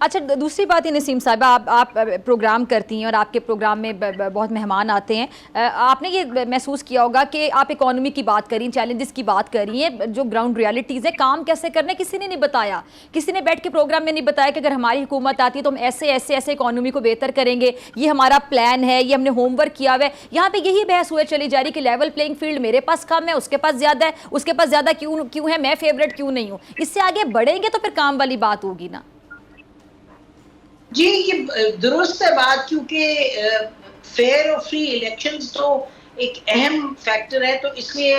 اچھا دوسری بات یہ نسیم صاحبہ، آپ پروگرام کرتی ہیں اور آپ کے پروگرام میں بہت مہمان آتے ہیں، آپ نے یہ محسوس کیا ہوگا کہ آپ اکانومی کی بات کر رہی ہیں، چیلنجز کی بات کر رہی ہیں، جو گراؤنڈ ریالٹیز ہے کام کیسے کرنا ہے کسی نے نہیں بتایا، کسی نے بیٹھ کے پروگرام میں نہیں بتایا کہ اگر ہماری حکومت آتی ہے تو ہم ایسے ایسے ایسے اکانومی کو بہتر کریں گے، یہ ہمارا پلان ہے، یہ ہم نے ہوم ورک کیا ہوا ہے. یہاں پہ یہی بحث ہوئے چلی جا رہی کہ لیول پلینگ فیلڈ میرے پاس کم ہے، اس کے پاس زیادہ ہے، اس کے پاس زیادہ کیوں ہے، میں فیوریٹ کیوں نہیں ہوں. اس سے آگے بڑھیں گے تو پھر کام والی بات ہوگی نا. جی یہ درست ہے بات، کیونکہ فیئر اور فری الیکشنز تو ایک اہم فیکٹر ہے، تو اس لیے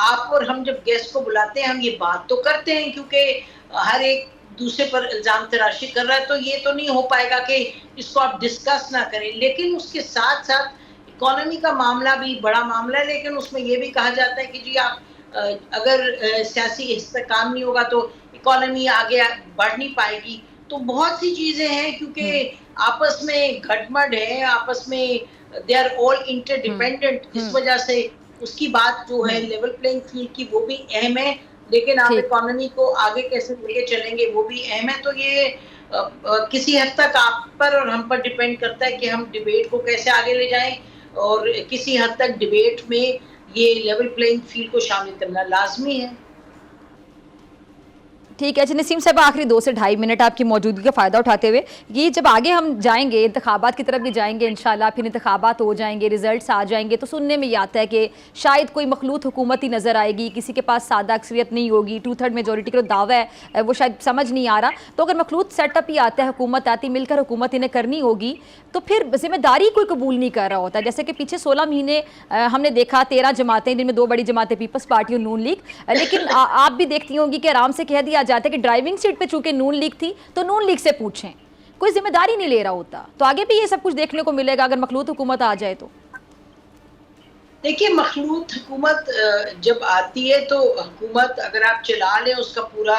آپ اور ہم جب گیسٹ کو بلاتے ہیں ہم یہ بات تو کرتے ہیں، کیونکہ ہر ایک دوسرے پر الزام تراشی کر رہا ہے تو یہ تو نہیں ہو پائے گا کہ اس کو آپ ڈسکس نہ کریں. لیکن اس کے ساتھ ساتھ اکانومی کا معاملہ بھی بڑا معاملہ ہے، لیکن اس میں یہ بھی کہا جاتا ہے کہ جی آپ اگر سیاسی استحکام نہیں ہوگا تو اکانومی آگے بڑھ نہیں پائے گی. تو بہت سی چیزیں ہیں، کیونکہ آپس میں گھٹمڈ ہے، آپس میں they are all interdependent, اس وجہ سے اس کی بات جو ہے لیول پلینگ فیلڈ کی وہ بھی اہم ہے، لیکن آپ ٹھیک. اکانومی کو آگے کیسے لے کے چلیں گے وہ بھی اہم ہے. تو یہ کسی حد تک آپ پر اور ہم پر ڈیپینڈ کرتا ہے کہ ہم ڈیبیٹ کو کیسے آگے لے جائیں، اور کسی حد تک ڈیبیٹ میں یہ لیول پلینگ فیلڈ کو شامل کرنا لازمی ہے. ٹھیک ہے. اچھا نسیم صاحب آخری 2 سے 2.5 منٹ آپ کی موجودگی کا فائدہ اٹھاتے ہوئے، یہ جب آگے ہم جائیں گے انتخابات کی طرف بھی جائیں گے انشاءاللہ، پھر انتخابات ہو جائیں گے، ریزلٹس آ جائیں گے، تو سننے میں یہ آتا ہے کہ شاید کوئی مخلوط حکومت ہی نظر آئے گی، کسی کے پاس سادہ اکثریت نہیں ہوگی، 2/3 میجورٹی کا دعویٰ ہے وہ شاید سمجھ نہیں آ رہا. تو اگر مخلوط سیٹ اپ ہی آتا ہے، حکومت آتی، مل کر حکومت انہیں کرنی ہوگی، تو پھر ذمہ داری کوئی قبول نہیں کر رہا ہوتا. جیسے کہ پیچھے 16 مہینے ہم نے دیکھا 13 جماعتیں، جن میں 2 بڑی جماعتیں پیپلز پارٹی اور نون لیگ، لیکن آپ بھی دیکھتی ہوں گی کہ آرام سے کہہ دیا جاتا ہے کہ ڈرائیونگ سیٹ پہ چونکہ نون لیگ تھی تو نون لیگ سے پوچھیں، کوئی ذمہ داری نہیں لے رہا ہوتا. تو آگے بھی یہ سب کچھ دیکھنے کو ملے گا اگر مخلوط حکومت آ جائے تو. دیکھیے مخلوط حکومت جب آتی ہے تو حکومت اگر آپ چلا لیں، اس کا پورا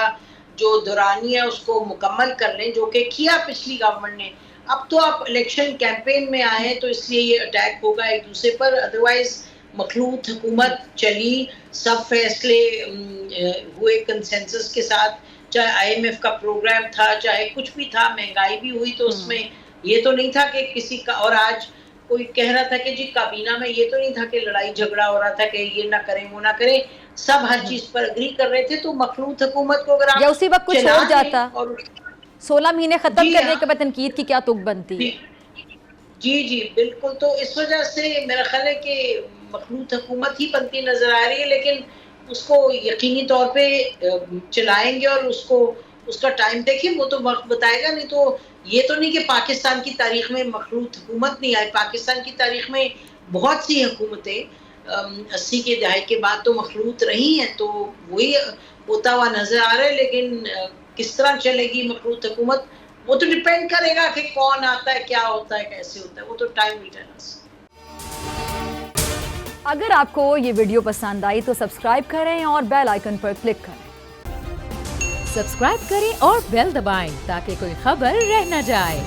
جو دورانی ہے اس کو مکمل کر لیں، جو کہ کیا پچھلی گورنمنٹ نے. اب تو آپ الیکشن کیمپین میں آئے ہیں تو اس لیے یہ اٹیک ہوگا ایک دوسرے پر، ادروائز مخلوط حکومت چلی، سب فیصلے ہوئے کنسنسس کے ساتھ، چاہے IMF کا پروگرام تھا، چاہے کچھ بھی تھا، مہنگائی بھی ہوئی تو اس میں یہ تو نہیں تھا کہ کسی کا، اور آج کوئی کہہ رہا تھا کہ جی کابینہ میں یہ تو نہیں تھا کہ لڑائی جھگڑا ہو رہا تھا کہ یہ نہ کریں وہ نہ کریں، سب ہر چیز پر اگری کر رہے تھے. تو مخلوط حکومت کو اگر یا آپ اسی وقت کچھ چلا ہو لیں جاتا، اور 16 مہینے ختم جی کرنے ہاں کے بعد تنقید کی کیا تک بنتی ہے. جی بالکل. تو اس وجہ سے میرا خیال ہے کہ مخلوط حکومت ہی بنتی نظر آ رہی ہے، لیکن اس کو یقینی طور پہ چلائیں گے، اور اس کا ٹائم دیکھیں وہ تو وقت بتائے گا. نہیں تو یہ تو نہیں کہ پاکستان کی تاریخ میں مخلوط حکومت نہیں آئی، پاکستان کی تاریخ میں بہت سی حکومتیں 80 کے دہائی کے بعد تو مخلوط رہی ہیں، تو وہی ہوتا ہوا نظر آ رہا ہے. لیکن کس طرح چلے گی مخلوط حکومت وہ تو ڈیپینڈ کرے گا کہ کون آتا ہے، کیا ہوتا ہے، کیسے ہوتا ہے، وہ تو ٹائم ول ٹیل اس. اگر آپ کو یہ ویڈیو پسند آئی تو سبسکرائب کریں اور بیل آئیکن پر کلک کریں. سبسکرائب کریں اور بیل دبائیں تاکہ کوئی خبر رہ نہ جائے.